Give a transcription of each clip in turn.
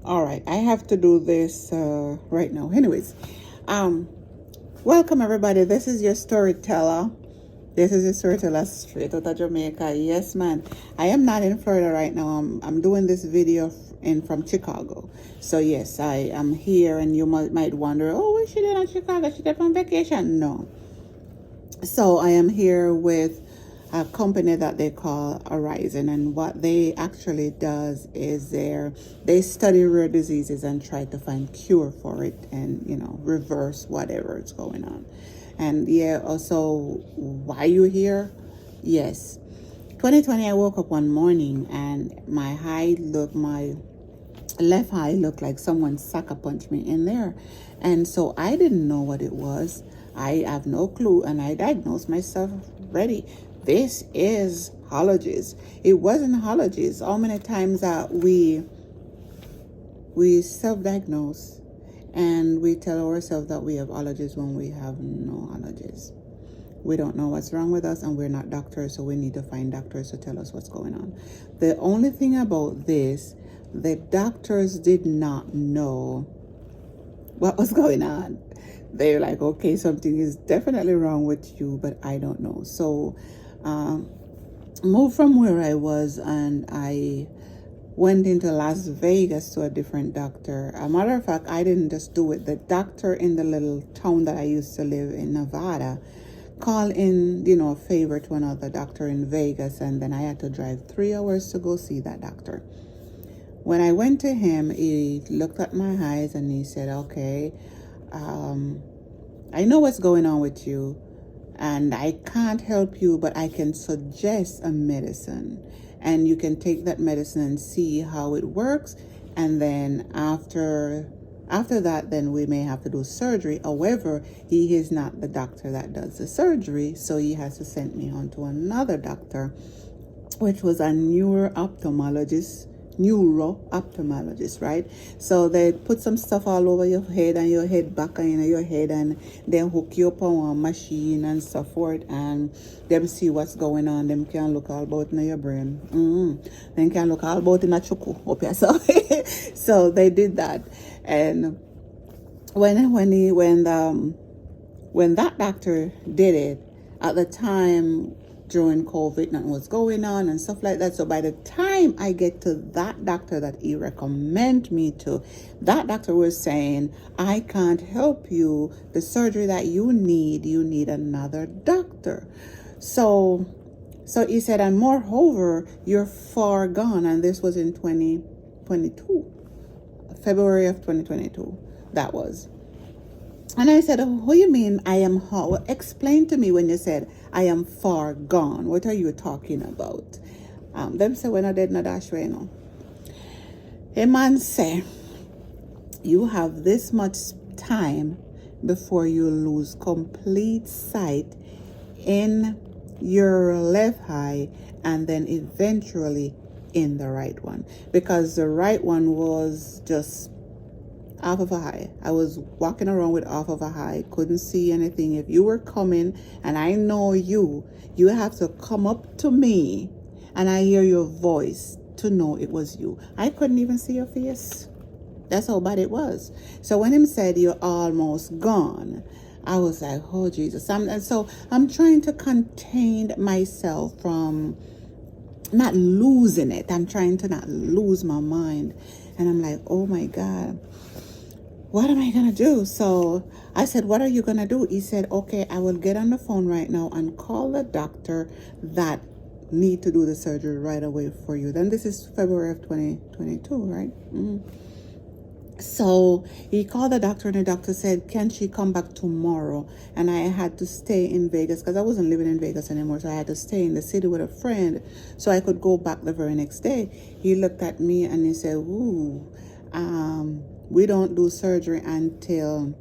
All right, I have to do this right now. Anyways, welcome everybody. This is your storyteller. This is your storyteller straight out of Jamaica. Yes, man. I am not in Florida right now. I'm doing this video from Chicago. So yes, I am here, and you might wonder, oh, what is she doing in Chicago? She did on vacation? No. So I am here with a company that they call Horizon, and what they actually does is they study rare diseases and try to find cure for it, and reverse whatever is going on. And yeah, also why you here? Yes, 2020 I woke up one morning and my left eye looked like someone sucker punched me in there, and so I didn't know what it was. I have no clue, and I diagnosed myself ready. This is allergies. It wasn't allergies. How many times that we self-diagnose and we tell ourselves that we have allergies when we have no allergies. We don't know what's wrong with us, and we're not doctors, so we need to find doctors to tell us what's going on. The only thing about this, the doctors did not know what was going on. They're like, okay, something is definitely wrong with you, but I don't know. So moved from where I was, and I went into Las Vegas to a different doctor. A matter of fact, I didn't just do it. The doctor in the little town that I used to live in, Nevada, called in, a favor to another doctor in Vegas, and then I had to drive 3 hours to go see that doctor. When I went to him, he looked at my eyes and he said, okay, I know what's going on with you, and I can't help you, but I can suggest a medicine, and you can take that medicine and see how it works, and then after that, then we may have to do surgery. However, he is not the doctor that does the surgery, so he has to send me on to another doctor, which was a neuro-ophthalmologist, right? So they put some stuff all over your head and your head back and your head, and then hook you up on a machine and so forth, and them see what's going on. Them can look all about in your brain. Them can look all about in a chuku up here. So they did that, and when that doctor did it at the time, during COVID, nothing was going on and stuff like that. So by the time I get to that doctor that he recommended me to, that doctor was saying, I can't help you. The surgery that you need another doctor. So he said, and moreover, you're far gone. And this was in 2022, February of 2022. That was. And I said, what do you mean I am how? Well, explain to me when you said I am far gone. What are you talking about? Them say when I did not dash way no. A man say, you have this much time before you lose complete sight in your left eye, and then eventually in the right one. Because the right one was just half of a eye. I was walking around with half of a eye, couldn't see anything. If you were coming and I know you have to come up to me and I hear your voice to know it was you. I couldn't even see your face. That's how bad it was. So when him said you're almost gone, I was like, oh Jesus. And so I'm trying to contain myself from not losing it. I'm trying to not lose my mind. And I'm like, oh my God, what am I going to do? So I said, what are you going to do? He said, okay, I will get on the phone right now and call the doctor that need to do the surgery right away for you. Then this is February of 2022, right? So he called the doctor, and the doctor said, can she come back tomorrow? And I had to stay in Vegas because I wasn't living in Vegas anymore. So I had to stay in the city with a friend so I could go back the very next day. He looked at me and he said, ooh, we don't do surgery until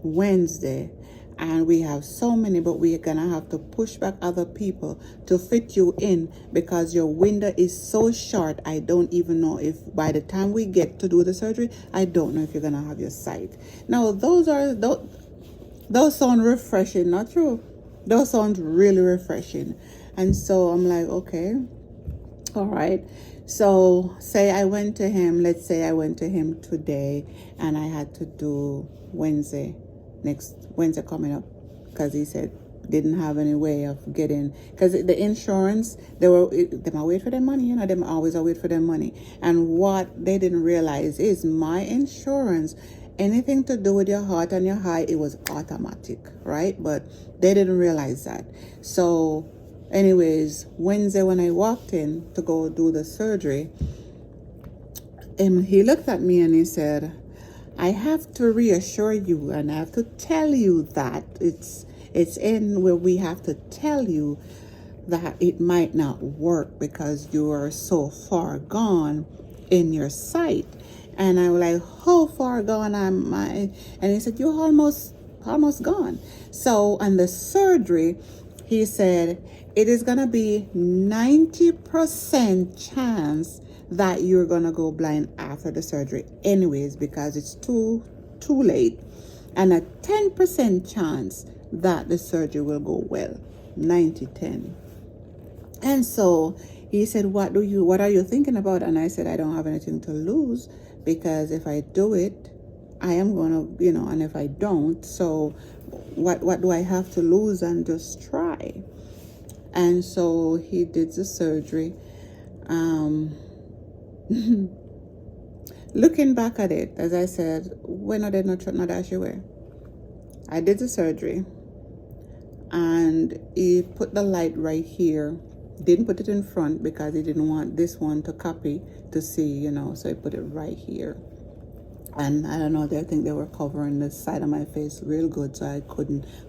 Wednesday. And we have so many, but we're going to have to push back other people to fit you in because your window is so short. I don't even know if by the time we get to do the surgery, I don't know if you're going to have your sight. Now, those sound refreshing, not true? Those sound really refreshing. And so I'm like, okay. All right. So say I went to him, let's say I went to him today and I had to do Wednesday, next Wednesday coming up, because he said didn't have any way of getting, because the insurance, they might wait for their money, you know, them always wait for their money. And what they didn't realize is my insurance, anything to do with your heart and your eye, it was automatic, right? But they didn't realize that. So anyways, Wednesday when I walked in to go do the surgery, he looked at me and he said, I have to reassure you and I have to tell you that it's in where we have to tell you that it might not work because you are so far gone in your sight. And I was like, how far gone am I? And he said, you're almost gone. So on the surgery, he said, it is going to be 90% chance that you're going to go blind after the surgery anyways, because it's too late. And a 10% chance that the surgery will go well. 90-10. And so he said, what are you thinking about? And I said, I don't have anything to lose, because if I do it, I am going to, and if I don't, so what do I have to lose, and just try. And so he did the surgery. Looking back at it, as I said, when I did not dash away, I did the surgery and he put the light right here. Didn't put it in front because he didn't want this one to copy to see, so he put it right here. And I don't know, I think they were covering the side of my face real good, so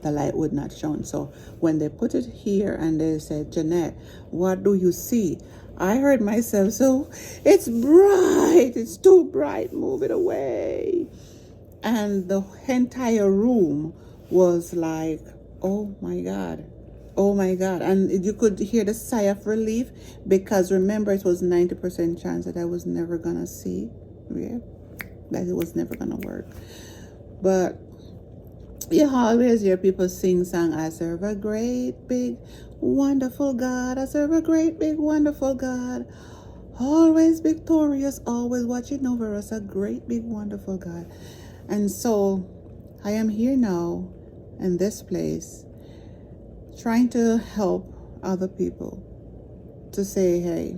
the light would not shine. So when they put it here and they said, Jeanette, what do you see? I heard myself, so it's bright, it's too bright, move it away. And the entire room was like, oh my God. And you could hear the sigh of relief, because remember, it was 90% chance that I was never gonna see. Yeah. That it was never gonna work. But you always hear people sing song, I serve a great big wonderful God, I serve a great big wonderful God, always victorious, always watching over us, a great big wonderful God. And so I am here now in this place trying to help other people, to say, hey,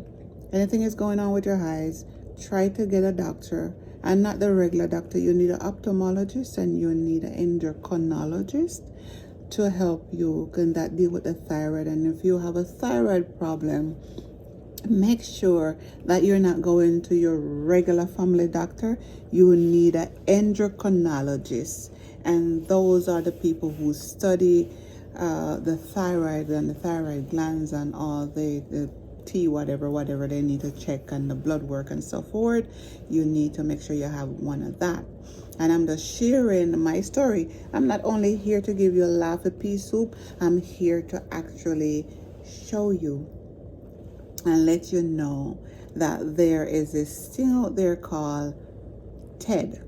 anything is going on with your eyes, try to get a doctor. And not the regular doctor. You need an ophthalmologist and you need an endocrinologist to help you can that deal with the thyroid. And if you have a thyroid problem, make sure that you're not going to your regular family doctor. You need an endocrinologist, and those are the people who study the thyroid and the thyroid glands and all the whatever they need to check, and the blood work and so forth. You need to make sure you have one of that. And I'm just sharing my story. I'm not only here to give you a laugh at pea soup, I'm here to actually show you and let you know that there is this thing out there called TED,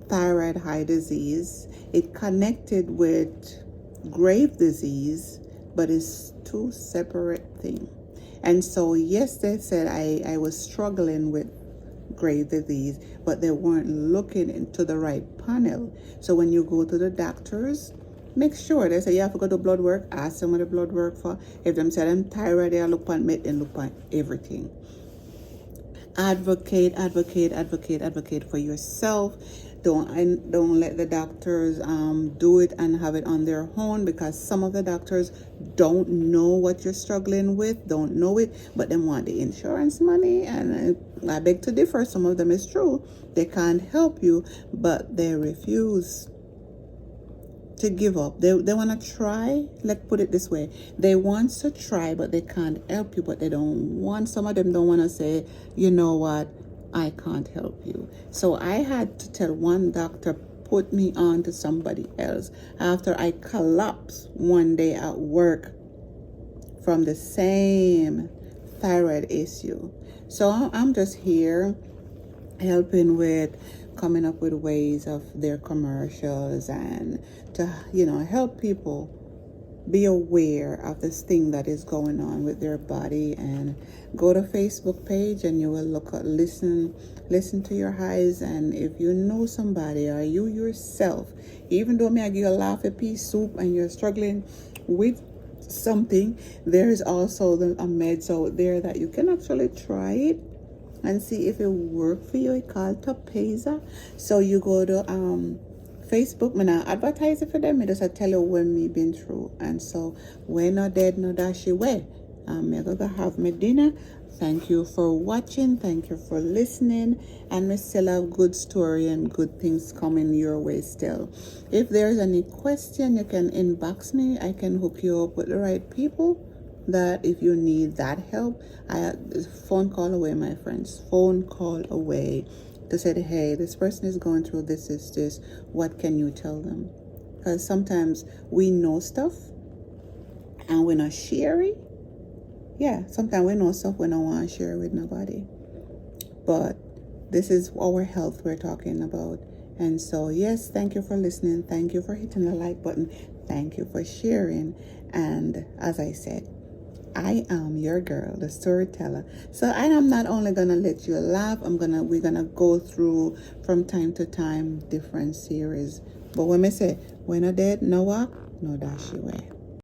thyroid eye disease. It connected with grave disease, but it's two separate things. And so, yes, they said I was struggling with grave disease, but they weren't looking into the right panel. So when you go to the doctors, make sure they say you have to go to blood work, ask them what the blood work for. If them say them thyroid, they look on it and look on everything. Advocate for yourself. Don't let the doctors do it and have it on their own, because some of the doctors don't know what you're struggling with, don't know it, but they want the insurance money. And I beg to differ. Some of them is true, they can't help you, but they refuse to give up. They want to try. Let's put it this way: they want to try, but they can't help you. But they don't want. Some of them don't want to say, you know what, I can't help you. So I had to tell one doctor, put me on to somebody else, after I collapsed one day at work from the same thyroid issue. So I'm just here helping with coming up with ways of their commercials and to help people be aware of this thing that is going on with their body, and go to Facebook page and you will look at listen to your highs. And if you know somebody or you yourself, even though me I give you a laugh a pea soup and you're struggling with something, there is also a meds out there that you can actually try it and see if it work for you. It's called Topaza. So you go to Facebook. Me not advertise it for them. Me just tell you what me been through. And so when no dead, no dash away. Me gonna have my dinner. Thank you for watching. Thank you for listening. And we still have good story and good things coming your way still. If there's any question, you can inbox me. I can hook you up with the right people. That if you need that help, phone call away, my friends. Phone call away to say, hey, this person is going through this, what can you tell them? Because sometimes we know stuff and we're not sharing. Yeah, sometimes we know stuff we don't want to share with nobody. But this is our health we're talking about. And so, yes, thank you for listening. Thank you for hitting the like button. Thank you for sharing. And as I said, I am your girl, the storyteller. So I am not only gonna let you laugh, we're gonna go through from time to time different series. But when I say when I dead, no walk, no dash away.